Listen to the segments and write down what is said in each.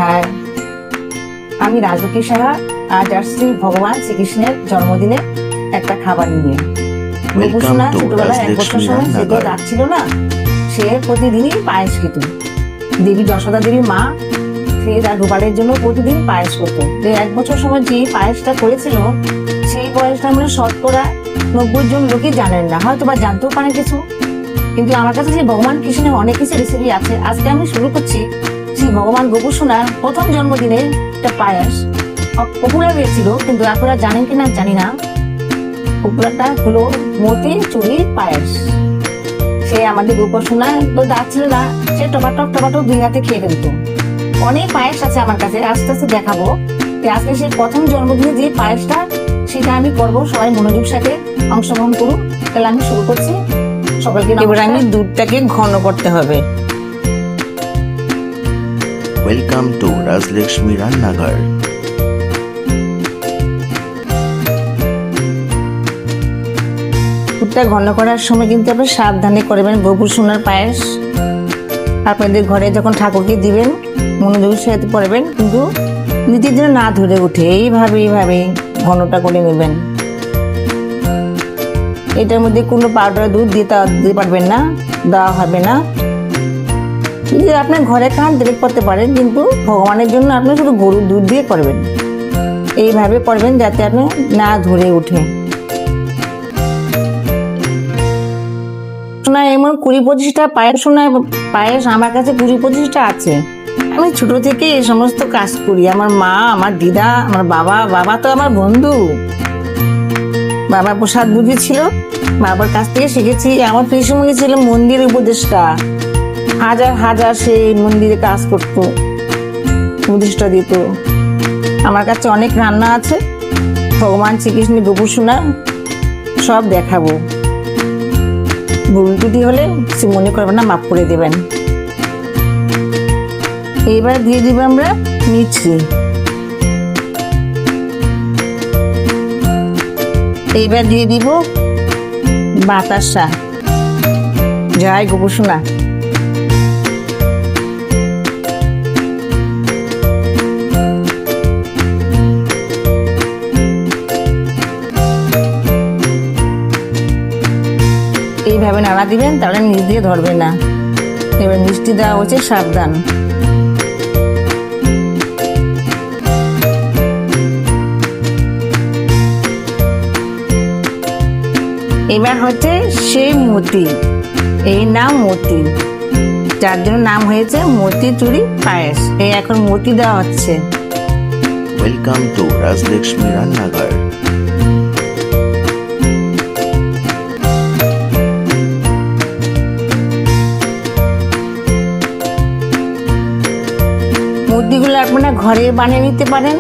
নমস্কার, আমি রাজলক্ষ্মী সাহা। আজ আসছি ভগবান শ্রীকৃষ্ণের জন্মদিনে একটা খাবার নিয়ে। গোপুসোনা ছোটবেলায় 1 বছর সময় সে তো দাঁত ছিল না, সে প্রতিদিনই পায়েস খেত। দেবী যশোদা দেবী মা সে তার গোপালের জন্য প্রতিদিন পায়েস করতো। 1 বছর সময় যে পায়েসটা করেছিল, সেই পায়েসটা মানে শতকরা 90 জন লোকই জানেন না, হয়তো বা জানতেও পারেন কিছু। কিন্তু আমার কাছে যে ভগবান কৃষ্ণের অনেক কিছু রেসিপি আছে। আজকে আমি শুরু করছি সেই ভগবান গোপুসোনার প্রথম জন্মদিনে একটা পায়েস। পপুলার হয়েছিল, কিন্তু আপনারা জানেন কিনা জানি না। পপুলারটা হলো মতি চুরির পায়েস। সে আমাদের গোপুসোনা তো দাঁত ছিল না, সে টমাটক 2 হাতে খেয়ে ফেলতো। অনেক পায়েস আছে আমার কাছে, আস্তে আস্তে দেখাবো। আজকে সেই প্রথম জন্মদিনে যে পায়েসটা, সেটা আমি করবো। সবাই মনোযোগ সাথে অংশগ্রহণ করুন। তাহলে আমি শুরু করছি। সবাইকে এবার আমি দুধটাকে ঘন করতে হবে। ওয়েলকাম টু রাজলক্ষ্মী রান্নাঘর। দুধটা ঘন করার সময় কিন্তু আপনি সাবধানে করবেন। গোপুসোনার পায়েস আপনাদের ঘরে যখন ঠাকুরকে দিবেন মনোযোগের সাথে করবেন, কিন্তু নিচের জন্য না ধরে উঠে এইভাবে ঘনটা করে নেবেন। এটার মধ্যে কোনো পাউডার দুধ দিতে পারবেন না, দেওয়া হবে না। যদি আপনার ঘরে খান ডিরেক্ট করতে পারেন, কিন্তু ভগবানের জন্য আপনি শুধু গরুর দুধ দিয়ে করবেন। এইভাবে করবেন যাতে আপনি না ধরে উঠে। সোনা এমন 20-25টা পায়েস আমার কাছে 20-25টা আছে। আমি ছোট থেকে এই সমস্ত কাজ করি। আমার মা, আমার দিদা, আমার বাবা তো আমার বন্ধু। বাবা প্রসাদ বুঝি ছিল, বাবার কাছ থেকে শিখেছি। আমার পিসিমণি ছিল মন্দিরের উপদেষ্টা, হাজার সেই মন্দিরে কাজ করতো, উপদেষ্টা দিত। আমার কাছে অনেক রান্না আছে। ভগবান শ্রীকৃষ্ণের গোপুসোনা সব দেখাবো। ভুল ত্রুটি হলে কিছু মনে করবেন না, মাফ করে দেবেন। এইবার দিয়ে দিব আমরা মিছরি। এইবার দিয়ে দিব বাতাসা। জয় গোপুসোনা। এইভাবে নাড়া দিবেন, তাহলে নিচ দিয়ে ধরবে না। এবার মিষ্টি দেওয়া হচ্ছে, সাবধান। এবার হচ্ছে সেই মতি, এই নাম মতি, যার জন্য নাম হয়েছে মতি চুরি পায়েস। এই এখন মতি দেওয়া হচ্ছে। ওয়েলকাম টু রাজলক্ষ্মী রান্নাঘর। মতিগুলো আপনারা ঘরে বানিয়ে নিতে পারেন।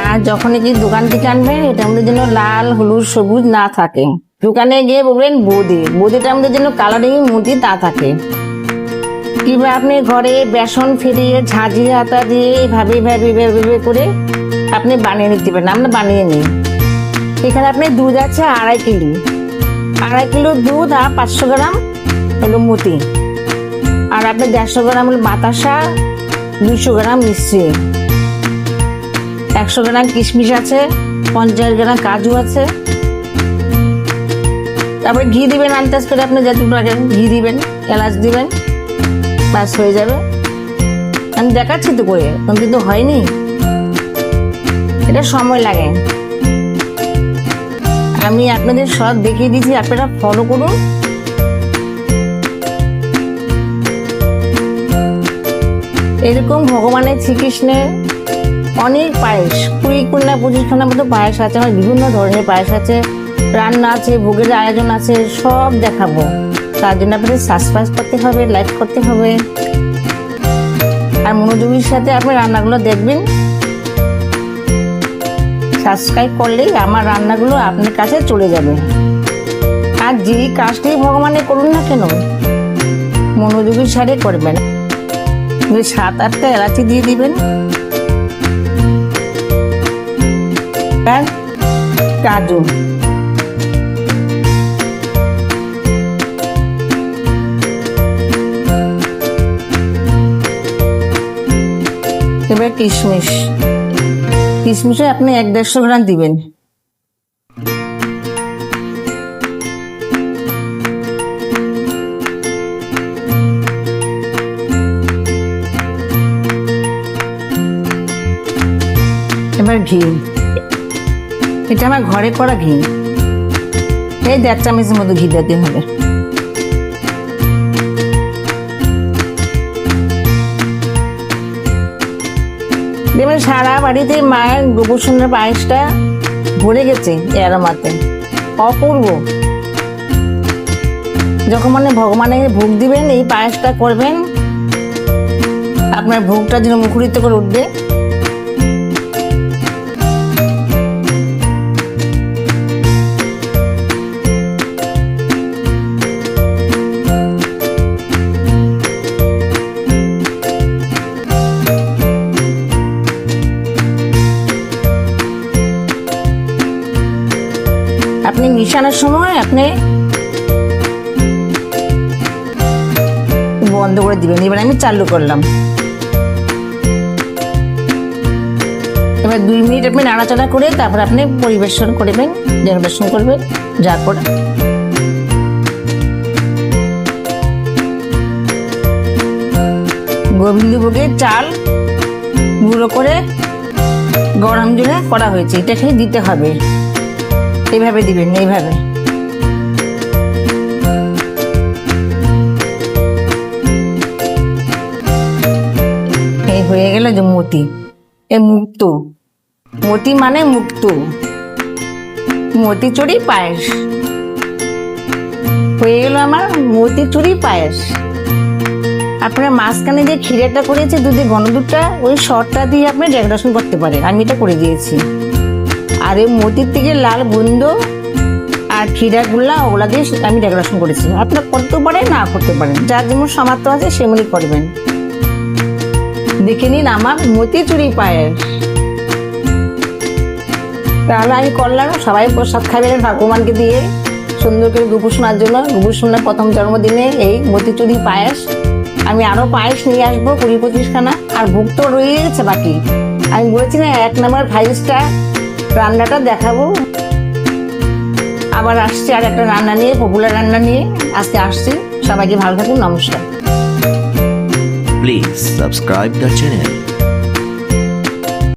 আর যখন কি দোকান থেকে আনবেন, এটার মধ্যে যেন লাল, হলুদ, সবুজ না থাকে। দোকানে গিয়ে বলবেন বোঁদেটার মধ্যে যেন কালারিং মতি তা থাকে। কিংবা আপনি ঘরে বেসন ফেরিয়ে ঝাঁঝি আটা দিয়ে এইভাবে করে আপনি বানিয়ে নিতে পারেন। আমরা বানিয়ে নিই। এখানে আপনি দুধ আছে 2.5 কিলো। 2.5 কিলো দুধ আর 500 গ্রাম হলো মতি। আর আপনি 150 গ্রাম হলো বাতাসা, 200 গ্রাম মিশ্রি, 100 গ্রাম কিশমিশ আছে, 50 গ্রাম কাজু আছে। তারপরে ঘি দিবেন আন্দাজ করে, আপনি যতটুকু রাখেন ঘি দিবেন, এলাচ দিবেন, বাস হয়ে যাবে। আমি দেখাচ্ছি তো করে, কিন্তু হয়নি, এটা সময় লাগে। আমি আপনাদের সব দেখিয়ে দিয়েছি, আপনারা ফলো করুন। এরকম ভগবানের শ্রীকৃষ্ণের অনেক পায়েস, 20-25খানার মতো পায়েস আছে। আমার বিভিন্ন ধরনের পায়েস আছে, রান্না আছে, ভোগের আয়োজন আছে, সব দেখাবো। তার জন্য আপনাদের সাবস্ক্রাইব করতে হবে, লাইক করতে হবে, আর মনোযোগের সাথে আপনার রান্নাগুলো দেখবেন। সাবস্ক্রাইব করলেই আমার রান্নাগুলো আপনার কাছে চলে যাবে। আর যে কাজটি ভগবানের করুন না কেন, মনোযোগের সাথে করবেন। 7-8টা এলাচি দিয়ে দিবেন। আর কাজু, কিশমিশ, কিশমিশে আপনি 1-150 গ্রাম দিবেন। এবার ঘি, এটা আমার ঘরে করা ঘি, এই 1.5 চামচের মতো ঘি দিতে হবে। দেখবেন সারা বাড়িতে মায়ের গোবর সোনার পায়েসটা ভরে গেছে এই অ্যারোমাতে, অপূর্ব। যখন মানে ভগবানের ভোগ দিবেন এই পায়েসটা করবেন, আপনার ভোগটা যেন মুখরিত করে উঠবে। আপনি মিশানোর সময় আপনি বন্ধ করে দিবেন। এবার আমি চালু করলাম। এবার 2 মিনিট আপনি নাড়াচাড়া করে তারপর আপনি পরিবেশন করবেন, পরিবেশন করবেন যা করে। গোবিন্দভোগের চাল গুঁড়ো করে গরম জলে করা হয়েছে, এটা খেয়ে দিতে হবে। এইভাবে দিবেন, এইভাবে। এই হয়ে গেল যে মতি, এ মুক্ত, মতি মানে মুক্ত, মতিচুরি পায়েস হয়ে গেল আমার মতিচুরি পায়েস। আপনার মাঝখানে যে ক্ষীরেটা করেছে দুধে ঘন দুধটা, ওই শর্টটা দিয়ে আপনি ডেকোরেশন করতে পারেন, আমি এটা করে দিয়েছি। আর এই মতির থেকে লাল বুন্দ আর ক্ষীরাগুলা ওগুলা দিয়ে আমি ডেকোরেশন করেছি। আপনার করতে পারেন, না করতে পারেন, যার যেমন সামর্থ্য আছে সেমনি করবেন। দেখে নিন আমার মতিচুরি পায়েস। তাহলে আমি করলাম, সবাই প্রসাদ খাবেন ভগবানকে দিয়ে সুন্দর করে গোবর সোনার জন্য। গোবর সোনার প্রথম জন্মদিনে এই মতিচুরি পায়েস। আমি আরো পায়েস নিয়ে আসবো 20-25 খানা, আর ভোগ তো রয়ে গেছে বাকি। আমি বলেছি না 1 নম্বর 5 স্টার রান্নাটা দেখাবো। আবার আসছি আর একটা রান্না নিয়ে, পপুলার রান্না নিয়ে আজকে আসছি। সবাইকে ভালো থাকুন, নমস্কার। Please subscribe the channel.